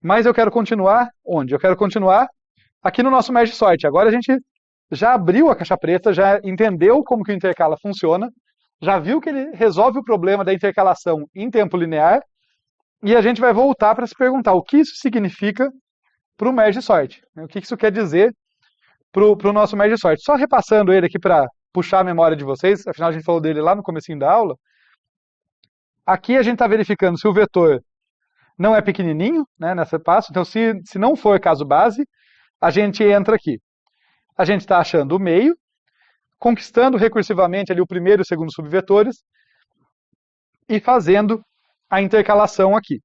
Mas eu quero continuar onde? Eu quero continuar aqui no nosso merge sort. Agora a gente já abriu a caixa preta, já entendeu como que o intercala funciona, já viu que ele resolve o problema da intercalação em tempo linear, e a gente vai voltar para se perguntar o que isso significa para o merge sort. O que isso quer dizer para o nosso merge sort. Só repassando ele aqui para puxar a memória de vocês, afinal a gente falou dele lá no comecinho da aula. Aqui a gente está verificando se o vetor não é pequenininho, né, nessa passo. Então, se não for caso base, a gente entra aqui. A gente está achando o meio, conquistando recursivamente ali o primeiro e o segundo subvetores e fazendo a intercalação aqui.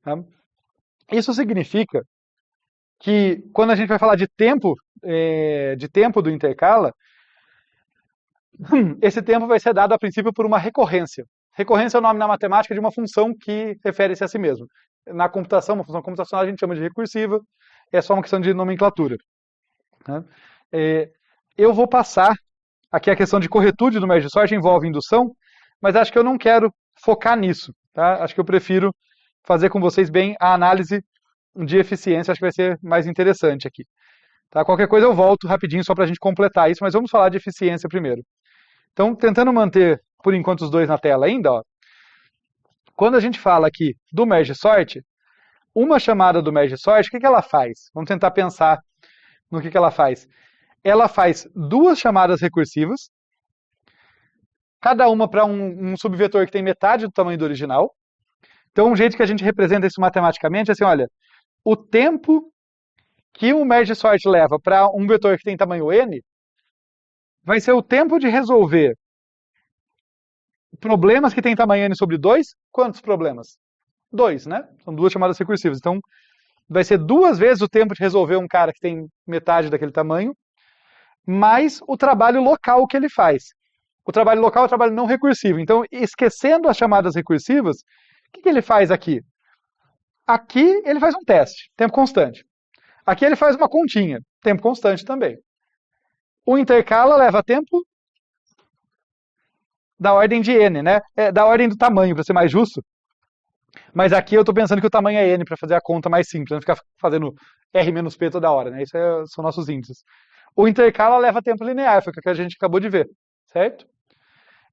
Tá? Isso significa que quando a gente vai falar de tempo do intercala, esse tempo vai ser dado a princípio por uma recorrência. Recorrência é o nome na matemática de uma função que refere-se a si mesmo. Na computação, uma função computacional a gente chama de recursiva, é só uma questão de nomenclatura. Né? Eu vou passar, aqui a questão de corretude do merge sort envolve indução, mas acho que eu não quero focar nisso. Tá? Acho que eu prefiro fazer com vocês bem a análise de eficiência, acho que vai ser mais interessante aqui. Tá? Qualquer coisa eu volto rapidinho só para a gente completar isso, mas vamos falar de eficiência primeiro. Então, tentando manter, por enquanto, os dois na tela ainda, ó, quando a gente fala aqui do merge sort, uma chamada do merge sort, o que ela faz? Vamos tentar pensar no que ela faz. Ela faz duas chamadas recursivas, cada uma para um subvetor que tem metade do tamanho do original. Então, um jeito que a gente representa isso matematicamente é assim, olha, o tempo que o merge sort leva para um vetor que tem tamanho n vai ser o tempo de resolver problemas que tem tamanho n sobre 2. Quantos problemas? 2, né? São duas chamadas recursivas. Então, vai ser duas vezes o tempo de resolver um cara que tem metade daquele tamanho, mais o trabalho local que ele faz. O trabalho local é o trabalho não recursivo. Então, esquecendo as chamadas recursivas, o que ele faz aqui? Aqui ele faz um teste, tempo constante. Aqui ele faz uma continha, tempo constante também. O intercala leva tempo da ordem de n, né? Da ordem do tamanho, para ser mais justo. Mas aqui eu estou pensando que o tamanho é n, para fazer a conta mais simples, não ficar fazendo r menos p toda hora, né? Isso são nossos índices. O intercala leva tempo linear, foi o que a gente acabou de ver, certo?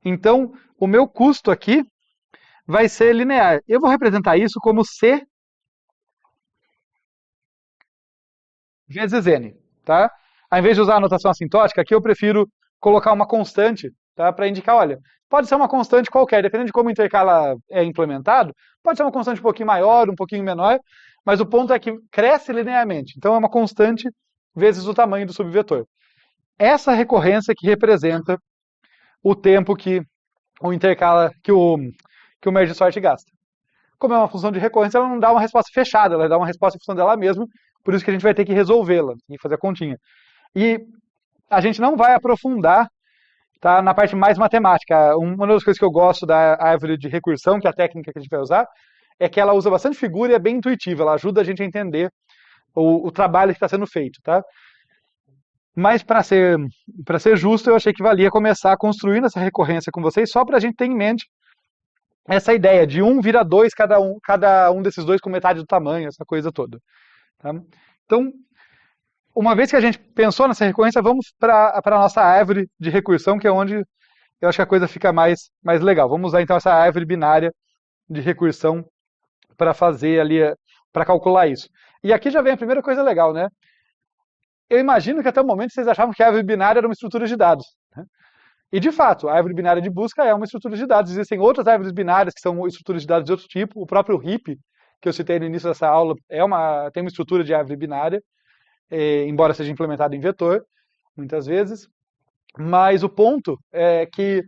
Então, o meu custo aqui vai ser linear. Eu vou representar isso como C vezes N, tá? Ao invés de usar a notação assintótica, aqui eu prefiro colocar uma constante, tá? Para indicar, olha, pode ser uma constante qualquer, dependendo de como o intercala é implementado, pode ser uma constante um pouquinho maior, um pouquinho menor, mas o ponto é que cresce linearmente. Então é uma constante vezes o tamanho do subvetor. Essa recorrência que representa o tempo que o intercala, que o merge sort gasta. Como é uma função de recorrência, ela não dá uma resposta fechada, ela dá uma resposta em função dela mesma, por isso que a gente vai ter que resolvê-la e fazer a continha. E a gente não vai aprofundar, tá, na parte mais matemática. Uma das coisas que eu gosto da árvore de recursão, que é a técnica que a gente vai usar, é que ela usa bastante figura e é bem intuitiva, ela ajuda a gente a entender o trabalho que está sendo feito. Tá? Mas para ser justo, eu achei que valia começar construindo essa recorrência com vocês, só para a gente ter em mente essa ideia de 1 vira 2, cada um desses dois com metade do tamanho, essa coisa toda. Tá? Então, uma vez que a gente pensou nessa recorrência, vamos para a nossa árvore de recursão, que é onde eu acho que a coisa fica mais legal. Vamos usar então essa árvore binária de recursão para fazer ali, para calcular isso. E aqui já vem a primeira coisa legal, né? Eu imagino que até o momento vocês achavam que a árvore binária era uma estrutura de dados. Né? E de fato, a árvore binária de busca é uma estrutura de dados. Existem outras árvores binárias que são estruturas de dados de outro tipo. O próprio RIP, que eu citei no início dessa aula, tem uma estrutura de árvore binária, embora seja implementado em vetor, muitas vezes. Mas o ponto é que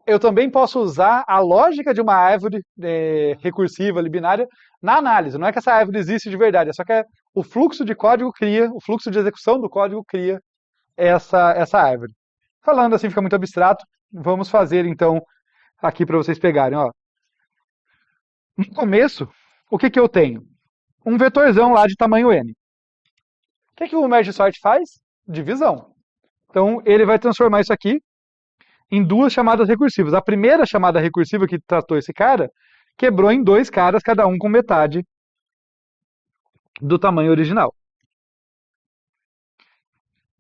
eu também posso usar a lógica de uma árvore recursiva, binária, na análise. Não é que essa árvore existe de verdade, é só que o fluxo de código cria, o fluxo de execução do código cria essa árvore. Falando assim fica muito abstrato, vamos fazer então aqui para vocês pegarem. Ó. No começo, o que eu tenho? Um vetorzão lá de tamanho n. O que o merge sort faz? Divisão. Então ele vai transformar isso aqui em duas chamadas recursivas. A primeira chamada recursiva que tratou esse cara, quebrou em dois caras, cada um com metade do tamanho original.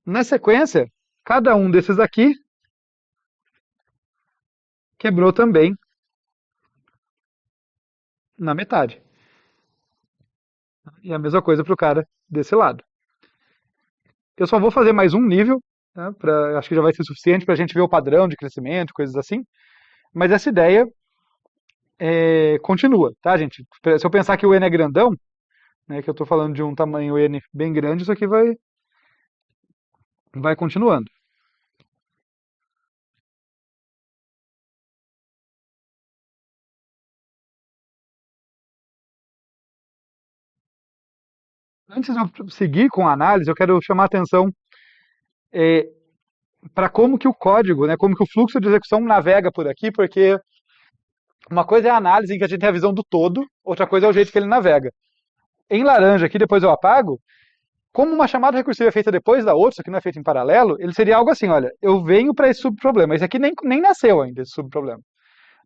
Na sequência, cada um desses aqui quebrou também na metade. E a mesma coisa para o cara desse lado. Eu só vou fazer mais um nível, né, acho que já vai ser suficiente para a gente ver o padrão de crescimento, coisas assim. Mas essa ideia continua, tá, gente? Se eu pensar que o n é grandão, né, que eu estou falando de um tamanho n bem grande, isso aqui vai continuando. Antes de eu seguir com a análise, eu quero chamar a atenção para como que o código, né, como que o fluxo de execução navega por aqui, porque uma coisa é a análise em que a gente tem a visão do todo, outra coisa é o jeito que ele navega. Em laranja, aqui depois eu apago, como uma chamada recursiva é feita depois da outra, isso aqui não é feito em paralelo, ele seria algo assim, olha, eu venho para esse subproblema, esse aqui nem nasceu ainda, esse subproblema.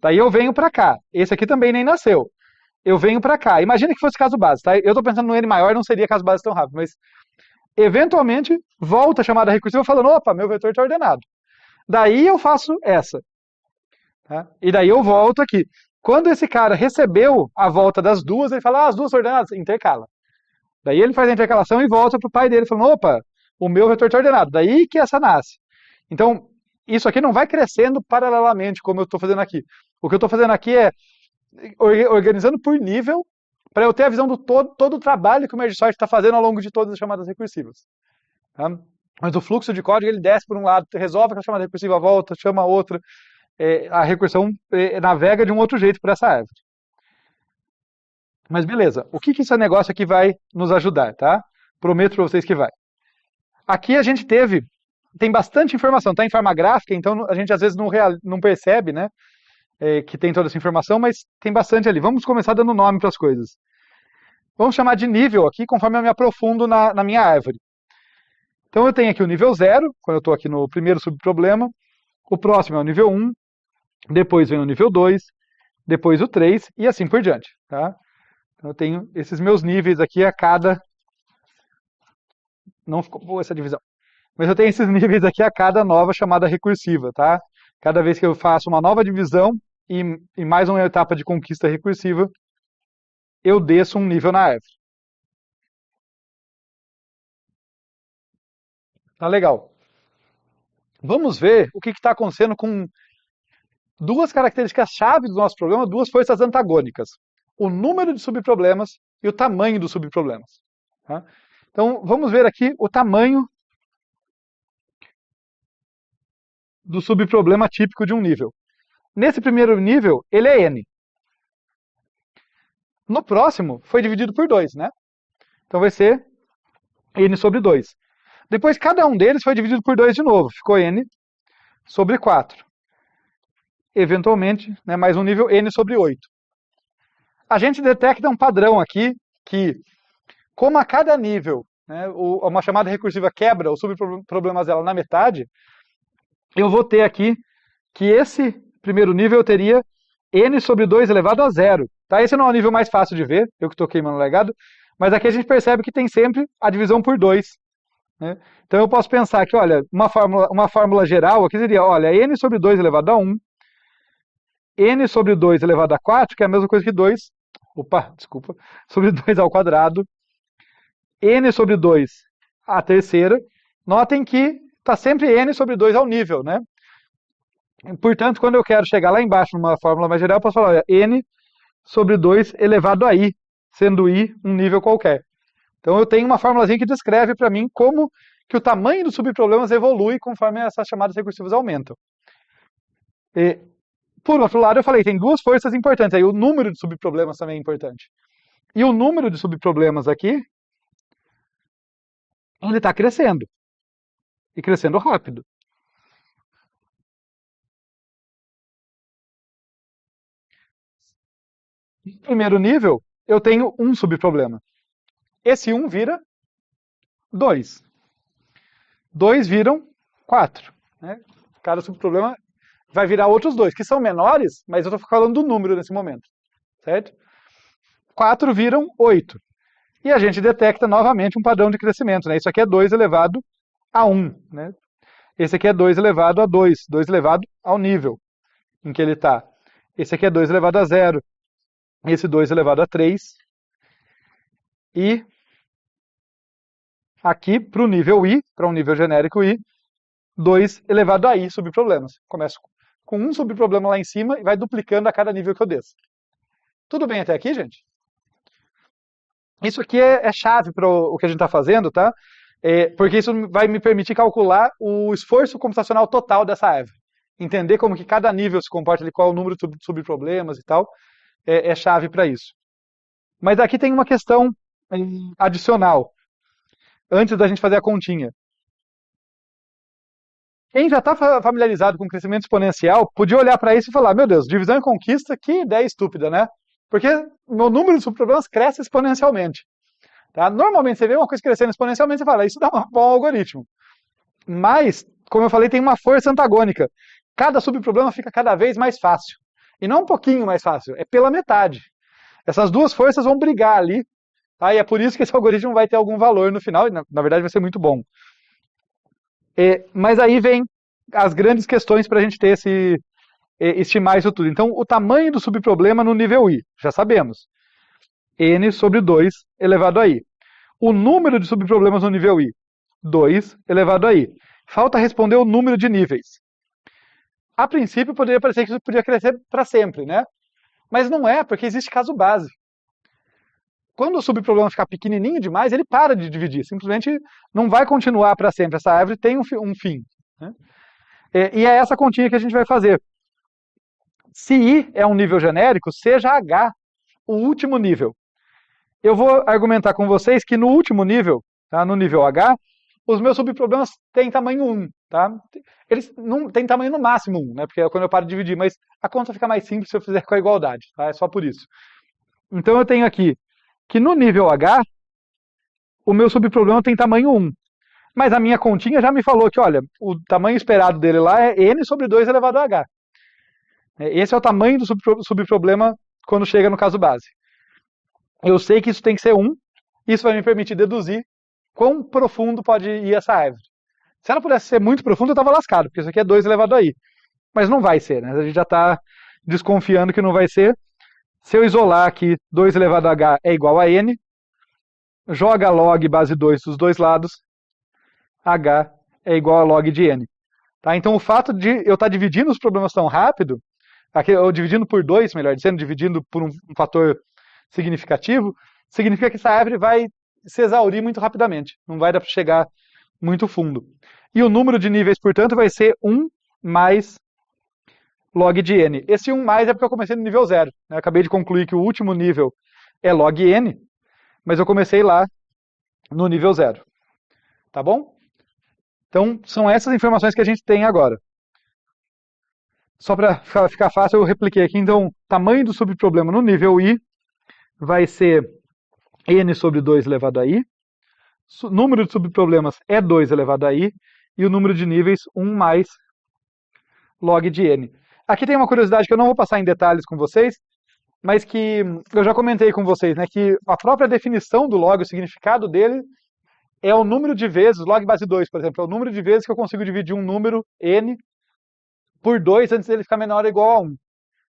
Daí eu venho para cá, esse aqui também nem nasceu. Eu venho para cá. Imagina que fosse caso base, tá? Eu estou pensando no n maior, não seria caso base tão rápido, mas eventualmente volta a chamada recursiva falando, opa, meu vetor está ordenado. Daí eu faço essa. Tá? E daí eu volto aqui. Quando esse cara recebeu a volta das duas, ele fala, as duas ordenadas, intercala. Daí ele faz a intercalação e volta para o pai dele, falando, opa, o meu vetor está ordenado. Daí que essa nasce. Então, isso aqui não vai crescendo paralelamente, como eu estou fazendo aqui. O que eu estou fazendo aqui é organizando por nível, para eu ter a visão do todo o trabalho que o MergeSort está fazendo ao longo de todas as chamadas recursivas. Tá? Mas o fluxo de código, ele desce por um lado, resolve aquela chamada recursiva, volta, chama outra. A recursão navega de um outro jeito por essa árvore. Mas beleza, o que esse negócio aqui vai nos ajudar, tá? Prometo para vocês que vai. Aqui a gente tem bastante informação, tá em forma gráfica, então a gente às vezes não percebe, né, que tem toda essa informação, mas tem bastante ali. Vamos começar dando nome para as coisas. Vamos chamar de nível aqui, conforme eu me aprofundo na minha árvore. Então eu tenho aqui o nível 0, quando eu estou aqui no primeiro subproblema. O próximo é o nível 1, depois vem o nível 2, depois o 3 e assim por diante. Tá? Então eu tenho esses meus níveis aqui a cada... Não ficou boa essa divisão. Mas eu tenho esses níveis aqui a cada nova chamada recursiva. Tá? Cada vez que eu faço uma nova divisão e mais uma etapa de conquista recursiva, eu desço um nível na árvore. Tá legal. Vamos ver o que está acontecendo com duas características-chave do nosso problema, duas forças antagônicas. O número de subproblemas e o tamanho dos subproblemas. Tá? Então, vamos ver aqui o tamanho do subproblema típico de um nível. Nesse primeiro nível, ele é n. No próximo, foi dividido por 2, né? Então vai ser n sobre 2. Depois, cada um deles foi dividido por 2 de novo. Ficou n sobre 4. Eventualmente, né, mais um nível, n sobre 8. A gente detecta um padrão aqui que, como a cada nível, né, uma chamada recursiva quebra os subproblemas dela na metade, eu vou ter aqui que esse primeiro nível eu teria n sobre 2 elevado a 0. Tá? Esse não é o nível mais fácil de ver, eu que estou queimando o legado, mas aqui a gente percebe que tem sempre a divisão por 2. Né? Então eu posso pensar que, olha, uma fórmula geral aqui seria, olha, n sobre 2 elevado a 1, n sobre 2 elevado a 4, que é a mesma coisa que 2, sobre 2 ao quadrado, n sobre 2 a terceira. Notem que está sempre n sobre 2 ao nível, né? Portanto, quando eu quero chegar lá embaixo numa fórmula mais geral, eu posso falar, olha, n sobre 2 elevado a i, sendo i um nível qualquer. Então eu tenho uma formulazinha que descreve para mim como que o tamanho dos subproblemas evolui conforme essas chamadas recursivas aumentam. Por outro lado, eu falei, tem duas forças importantes, aí o número de subproblemas também é importante. E o número de subproblemas aqui, ele está crescendo. E crescendo rápido. No primeiro nível, eu tenho um subproblema. Esse 1 vira 2. 2 viram 4. Né? Cada subproblema vai virar outros 2, que são menores, mas eu estou falando do número nesse momento. Certo? 4 viram 8. E a gente detecta novamente um padrão de crescimento, né? Isso aqui é 2 elevado a 1, né? Esse aqui é 2 elevado a 2, 2 elevado ao nível em que ele está. Esse aqui é 2 elevado a 0, esse 2 elevado a 3. E aqui, para o nível I, para um nível genérico I, 2 elevado a I subproblemas. Começo com um subproblema lá em cima e vai duplicando a cada nível que eu desço. Tudo bem até aqui, gente? Isso aqui é chave para o que a gente está fazendo, tá? Porque isso vai me permitir calcular o esforço computacional total dessa árvore. Entender como que cada nível se comporta, qual é o número de subproblemas e tal, é chave para isso. Mas aqui tem uma questão adicional, antes da gente fazer a continha. Quem já está familiarizado com crescimento exponencial, podia olhar para isso e falar, meu Deus, divisão e conquista, que ideia estúpida, né? Porque meu número de subproblemas cresce exponencialmente. Tá? Normalmente você vê uma coisa crescendo exponencialmente, você fala, isso dá um bom algoritmo. Mas, como eu falei, tem uma força antagônica. Cada subproblema fica cada vez mais fácil. E não um pouquinho mais fácil, é pela metade. Essas duas forças vão brigar ali, tá? E é por isso que esse algoritmo vai ter algum valor no final, e na verdade vai ser muito bom. Mas aí vem as grandes questões para a gente ter estimar isso tudo. Então, o tamanho do subproblema no nível I, já sabemos. N sobre 2 elevado a I. O número de subproblemas no nível I, 2 elevado a I. Falta responder o número de níveis. A princípio, poderia parecer que isso podia crescer para sempre, né? Mas não é, porque existe caso base. Quando o subproblema ficar pequenininho demais, ele para de dividir. Simplesmente não vai continuar para sempre. Essa árvore tem um fim. Né? E é essa continha que a gente vai fazer. Se I é um nível genérico, seja H o último nível. Eu vou argumentar com vocês que no último nível, tá, no nível H, os meus subproblemas têm tamanho 1. Tá? Eles não têm tamanho no máximo 1, né, porque é quando eu paro de dividir, mas a conta fica mais simples se eu fizer com a igualdade. Tá? É só por isso. Então eu tenho aqui que no nível H, o meu subproblema tem tamanho 1. Mas a minha continha já me falou que, olha, o tamanho esperado dele lá é n sobre 2 elevado a h. Esse é o tamanho do subproblema quando chega no caso base. Eu sei que isso tem que ser 1, isso vai me permitir deduzir quão profundo pode ir essa árvore. Se ela pudesse ser muito profunda, eu estava lascado, porque isso aqui é 2 elevado a i. Mas não vai ser, né? A gente já está desconfiando que não vai ser. Se eu isolar aqui 2 elevado a h é igual a n, joga log base 2 dos dois lados, h é igual a log de n. Tá? Então o fato de eu estar dividindo os problemas tão rápido, aqui, ou dividindo por 2, melhor dizendo, dividindo por um fator significativo, significa que essa árvore vai se exaurir muito rapidamente. Não vai dar para chegar muito fundo. E o número de níveis, portanto, vai ser 1 mais log de n. Esse 1 mais é porque eu comecei no nível 0. Né? Eu acabei de concluir que o último nível é log n, mas eu comecei lá no nível 0. Tá bom? Então, são essas informações que a gente tem agora. Só para ficar fácil, eu repliquei aqui. Então, tamanho do subproblema no nível I vai ser n sobre 2 elevado a i. O número de subproblemas é 2 elevado a i. E o número de níveis, 1 mais log de n. Aqui tem uma curiosidade que eu não vou passar em detalhes com vocês, mas que eu já comentei com vocês, né, que a própria definição do log, o significado dele, é o número de vezes, log base 2, por exemplo, é o número de vezes que eu consigo dividir um número, n, por 2 antes dele ficar menor ou igual a 1.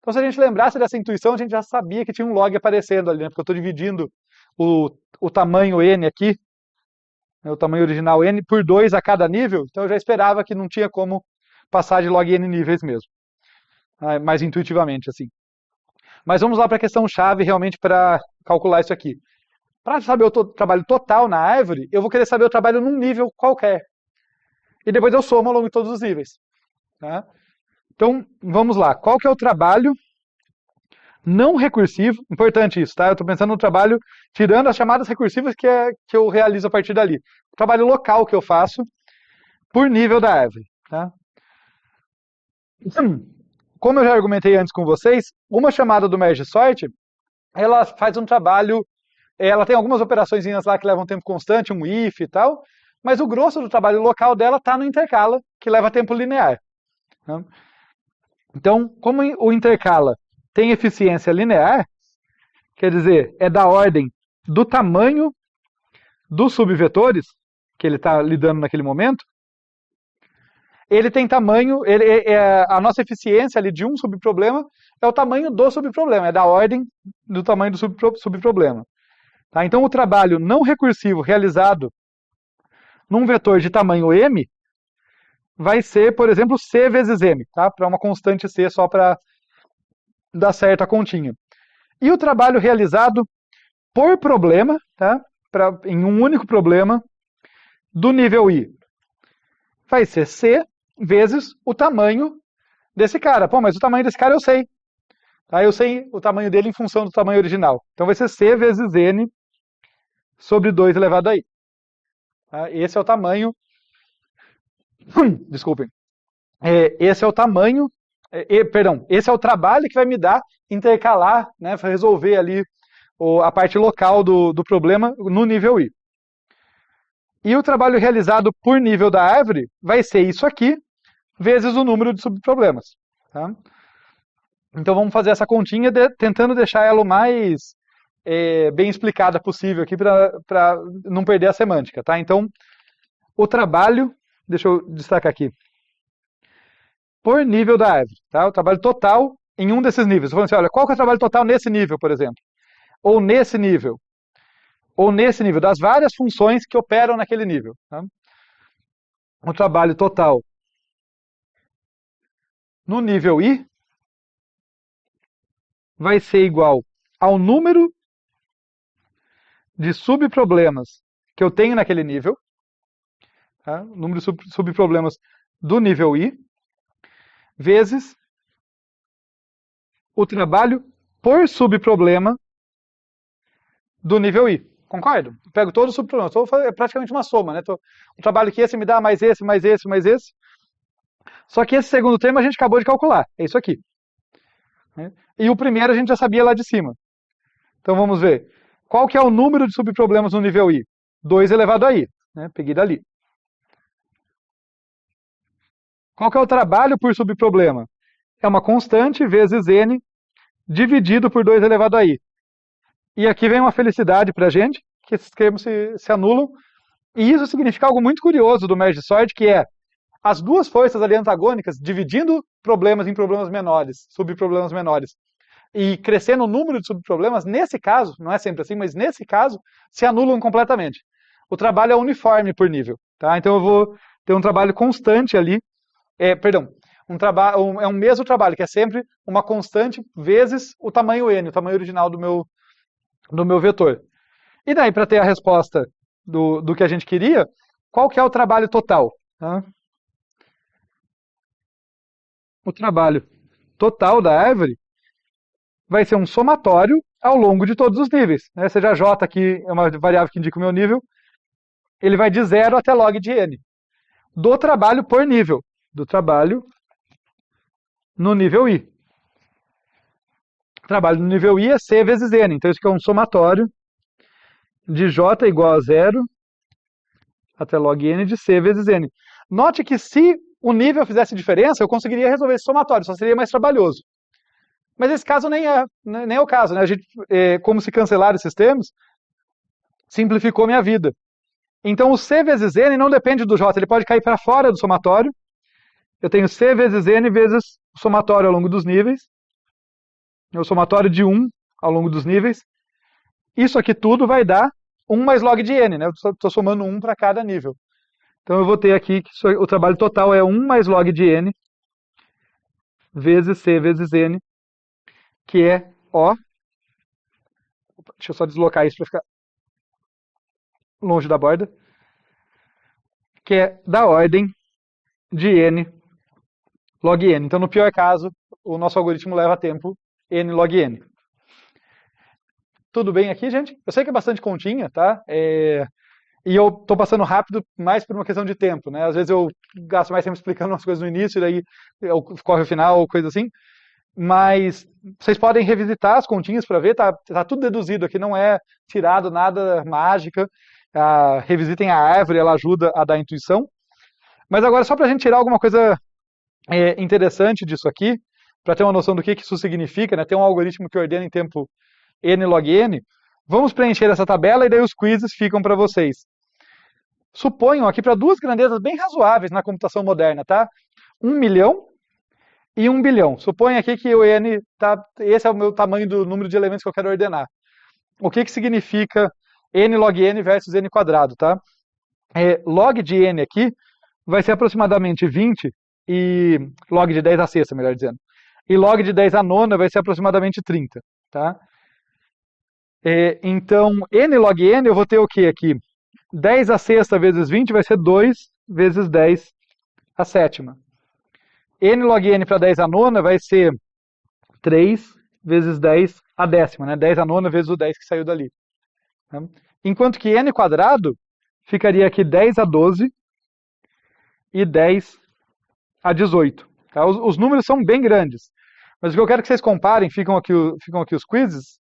Então, se a gente lembrasse dessa intuição, a gente já sabia que tinha um log aparecendo ali, né, porque eu estou dividindo o tamanho n aqui, né, o tamanho original n, por 2 a cada nível, então eu já esperava que não tinha como passar de log n níveis mesmo, mais intuitivamente, assim. Mas vamos lá para a questão chave, realmente, para calcular isso aqui. Para saber o trabalho total na árvore, eu vou querer saber o trabalho num nível qualquer. E depois eu somo ao longo de todos os níveis. Tá? Então, vamos lá. Qual que é o trabalho não recursivo? Importante isso, tá? Eu estou pensando no trabalho tirando as chamadas recursivas que eu realizo a partir dali. O trabalho local que eu faço por nível da árvore. Tá? Como eu já argumentei antes com vocês, uma chamada do merge sort, ela faz um trabalho. Ela tem algumas operações lá que levam tempo constante, um if e tal, mas o grosso do trabalho local dela está no intercala, que leva tempo linear. Né? Então, como o intercala tem eficiência linear, quer dizer, é da ordem do tamanho dos subvetores que ele está lidando naquele momento, ele tem tamanho, a nossa eficiência ali de um subproblema é o tamanho do subproblema, é da ordem do tamanho do subproblema. Tá? Então, o trabalho não recursivo realizado num vetor de tamanho m vai ser, por exemplo, c vezes m, tá? Para uma constante c só para dar certo a continha. E o trabalho realizado por problema, tá? Em um único problema, do nível I, vai ser c vezes o tamanho desse cara. Pô, mas o tamanho desse cara eu sei. Tá? Eu sei o tamanho dele em função do tamanho original. Então vai ser c vezes n sobre 2 elevado a i. Tá? Esse é o tamanho... Desculpem. Esse é o tamanho... Perdão, esse é o trabalho que vai me dar intercalar, né, para resolver ali a parte local do problema no nível I. E o trabalho realizado por nível da árvore vai ser isso aqui, vezes o número de subproblemas. Tá? Então vamos fazer essa continha tentando deixar ela o mais bem explicada possível aqui para não perder a semântica. Tá? Então, o trabalho, deixa eu destacar aqui, por nível da árvore. Tá? O trabalho total em um desses níveis. Estou falando assim, olha, qual que é o trabalho total nesse nível, por exemplo? Ou nesse nível? Ou nesse nível, das várias funções que operam naquele nível. Tá? O trabalho total no nível I vai ser igual ao número de subproblemas que eu tenho naquele nível, tá? O número de subproblemas do nível I, vezes o trabalho por subproblema do nível I. Concordo? Eu pego todos os subproblemas. É praticamente uma soma, né? O trabalho que esse me dá mais esse, mais esse, mais esse. Só que esse segundo termo a gente acabou de calcular. É isso aqui. E o primeiro a gente já sabia lá de cima. Então vamos ver. Qual que é o número de subproblemas no nível I? 2 elevado a I. Né? Peguei dali. Qual que é o trabalho por subproblema? É uma constante vezes n dividido por 2 elevado a i. E aqui vem uma felicidade para a gente, que esses termos se anulam. E isso significa algo muito curioso do merge sort, que é as duas forças ali antagônicas dividindo problemas em problemas menores, subproblemas menores, e crescendo o número de subproblemas, nesse caso, não é sempre assim, mas nesse caso, se anulam completamente. O trabalho é uniforme por nível. Tá? Então eu vou ter um trabalho constante ali, é um mesmo trabalho, que é sempre uma constante vezes o tamanho n, o tamanho original do meu vetor. E daí, para ter a resposta do que a gente queria, qual que é o trabalho total? Tá? O trabalho total da árvore vai ser um somatório ao longo de todos os níveis. Né? Seja j aqui é uma variável que indica o meu nível, ele vai de 0 até log de n. Do trabalho por nível. Do trabalho no nível I. O trabalho no nível I é C vezes N. Então isso aqui é um somatório de J igual a 0 até log N de C vezes N. Note que se o nível fizesse diferença, eu conseguiria resolver esse somatório, só seria mais trabalhoso. Mas esse caso nem é o caso. Né? A gente, como se cancelar esses termos, simplificou minha vida. Então o C vezes N não depende do J, ele pode cair para fora do somatório. Eu tenho C vezes N vezes o somatório ao longo dos níveis. O somatório de 1 ao longo dos níveis. Isso aqui tudo vai dar 1 mais log de N, né? Eu estou somando 1 para cada nível. Então eu vou ter aqui que o trabalho total é 1 mais log de N vezes C vezes N, que é O. Deixa eu só deslocar isso para ficar longe da borda. Que é da ordem de N log N. Então, no pior caso, o nosso algoritmo leva tempo N log N. Tudo bem aqui, gente? Eu sei que é bastante continha, tá? E eu estou passando rápido mais por uma questão de tempo, né? Às vezes eu gasto mais tempo explicando umas coisas no início, e daí corre o final, ou coisa assim. Mas vocês podem revisitar as continhas para ver, tá tudo deduzido aqui, não é tirado nada mágica. Revisitem a árvore, ela ajuda a dar intuição. Mas agora, só para a gente tirar alguma coisa interessante disso aqui, para ter uma noção do que isso significa, né? Tem um algoritmo que ordena em tempo n log n, Vamos preencher essa tabela e daí os quizzes ficam para vocês. Suponham aqui para duas grandezas bem razoáveis na computação moderna, tá? 1.000.000 e 1.000.000.000. Suponha aqui que o n tá, esse é o meu tamanho do número de elementos que eu quero ordenar. O que significa n log n versus n quadrado, tá? Log de n aqui vai ser aproximadamente 20 e log de 10 a sexta, melhor dizendo. E log de 10 a nona vai ser aproximadamente 30, tá? Então, n log n eu vou ter o que aqui? 10 a sexta vezes 20 vai ser 2 vezes 10 a sétima. N log n para 10 a nona vai ser 3 vezes 10 a décima, né? 10 a nona vezes o 10 que saiu dali. Tá? Enquanto que n quadrado ficaria aqui 10 a 12 e 10 a 18. Tá? Os números são bem grandes. Mas o que eu quero que vocês comparem, ficam aqui os quizzes,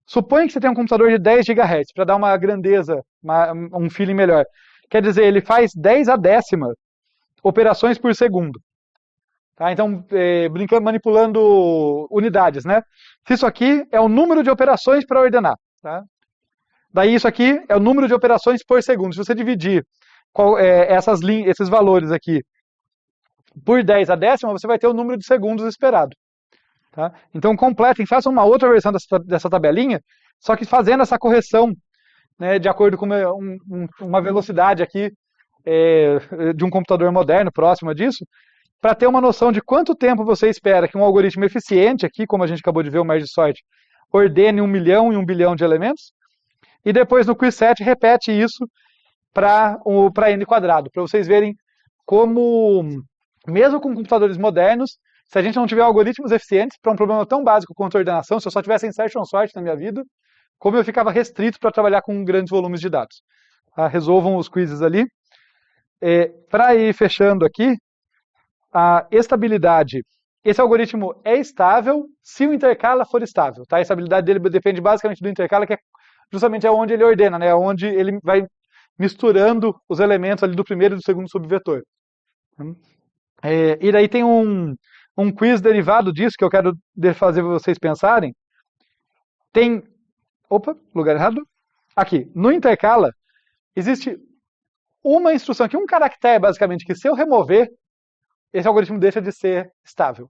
suponha que você tem um computador de 10 GHz, para dar uma grandeza, um feeling melhor. Quer dizer, ele faz 10 a décima operações por segundo. Tá? Então, manipulando unidades, né? Se isso aqui é o número de operações para ordenar. Tá? Daí isso aqui é o número de operações por segundo. Se você dividir esses valores aqui por 10 a décima, você vai ter o número de segundos esperado. Tá? Então completem, façam uma outra versão dessa tabelinha, só que fazendo essa correção, né, de acordo com uma velocidade aqui de um computador moderno, próxima disso, para ter uma noção de quanto tempo você espera que um algoritmo eficiente aqui, como a gente acabou de ver o merge sort, ordene 1.000.000 e 1.000.000.000 de elementos, e depois no quiz set repete isso para n quadrado, para vocês verem como, mesmo com computadores modernos, se a gente não tiver algoritmos eficientes para um problema tão básico quanto a ordenação, se eu só tivesse insertion sort na minha vida, como eu ficava restrito para trabalhar com grandes volumes de dados. Tá? Resolvam os quizzes ali. Para ir fechando aqui, a estabilidade. Esse algoritmo é estável se o intercala for estável. Tá? A estabilidade dele depende basicamente do intercala, que é justamente onde ele ordena, né? Onde ele vai misturando os elementos ali do primeiro e do segundo subvetor. E daí tem um quiz derivado disso que eu quero fazer vocês pensarem. Opa, lugar errado. Aqui, no intercala, existe uma instrução aqui, um caractere, basicamente, que se eu remover, esse algoritmo deixa de ser estável.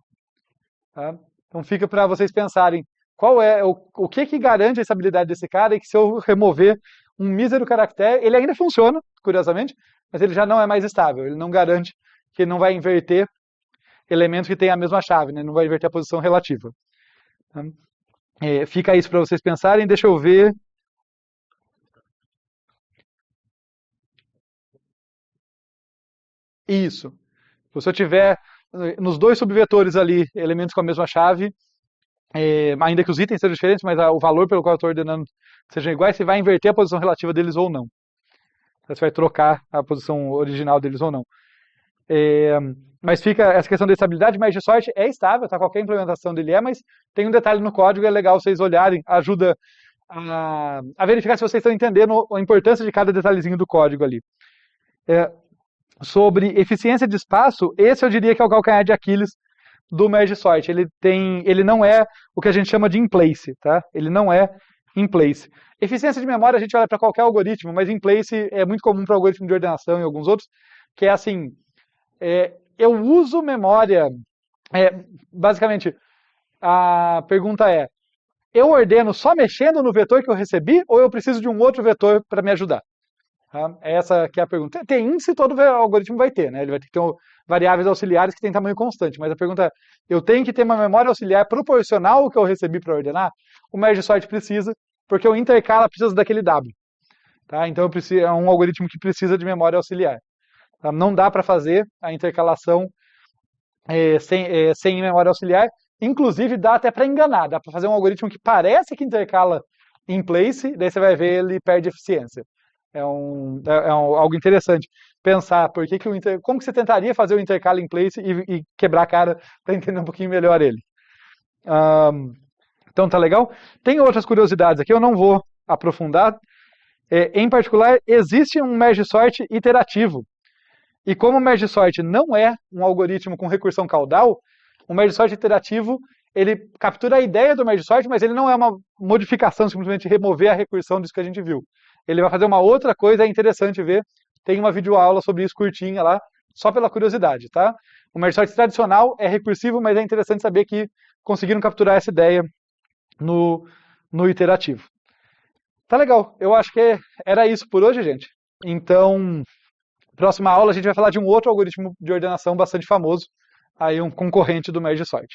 Tá? Então fica para vocês pensarem qual é o que garante a estabilidade desse cara, e que se eu remover um mísero caractere, ele ainda funciona, curiosamente, mas ele já não é mais estável. Ele não garante que ele não vai inverter elementos que têm a mesma chave, né? Não vai inverter a posição relativa. Tá? Fica isso para vocês pensarem. Deixa eu ver. Isso. Se eu tiver nos dois subvetores ali elementos com a mesma chave, ainda que os itens sejam diferentes, mas o valor pelo qual eu estou ordenando sejam iguais, você vai inverter a posição relativa deles ou não. Você vai trocar a posição original deles ou não. Mas fica essa questão da estabilidade. Merge sort é estável, tá? Qualquer implementação dele mas tem um detalhe no código, é legal vocês olharem, ajuda a verificar se vocês estão entendendo a importância de cada detalhezinho do código ali. Sobre eficiência de espaço, esse eu diria que é o calcanhar de Aquiles do merge sort. Ele não é o que a gente chama de in place, tá? Ele não é in place. Eficiência de memória a gente olha para qualquer algoritmo, mas in place é muito comum para algoritmo de ordenação e alguns outros, que é assim, eu uso memória, basicamente, a pergunta eu ordeno só mexendo no vetor que eu recebi, ou eu preciso de um outro vetor para me ajudar? Tá? Essa que é a pergunta. Tem índice, todo algoritmo vai ter, né? Ele vai ter que ter variáveis auxiliares que têm tamanho constante, mas a pergunta eu tenho que ter uma memória auxiliar proporcional ao que eu recebi para ordenar? O merge sort precisa, porque o intercala precisa daquele W. Tá? Então é um algoritmo que precisa de memória auxiliar. Tá? Não dá para fazer a intercalação sem memória auxiliar. Inclusive, dá até para enganar. Dá para fazer um algoritmo que parece que intercala in place, daí você vai ver ele perde eficiência. Algo interessante pensar como que você tentaria fazer o intercala in place e quebrar a cara para entender um pouquinho melhor ele. Então tá legal? Tem outras curiosidades aqui, eu não vou aprofundar. Em particular, existe um merge sort iterativo. E como o merge sort não é um algoritmo com recursão caudal, o merge sort iterativo ele captura a ideia do merge sort, mas ele não é uma modificação, simplesmente remover a recursão disso que a gente viu. Ele vai fazer uma outra coisa, é interessante ver, tem uma videoaula sobre isso curtinha lá, só pela curiosidade, tá? O merge sort tradicional é recursivo, mas é interessante saber que conseguiram capturar essa ideia no iterativo. Tá legal, eu acho que era isso por hoje, gente. Então, próxima aula a gente vai falar de um outro algoritmo de ordenação bastante famoso, aí um concorrente do merge sort.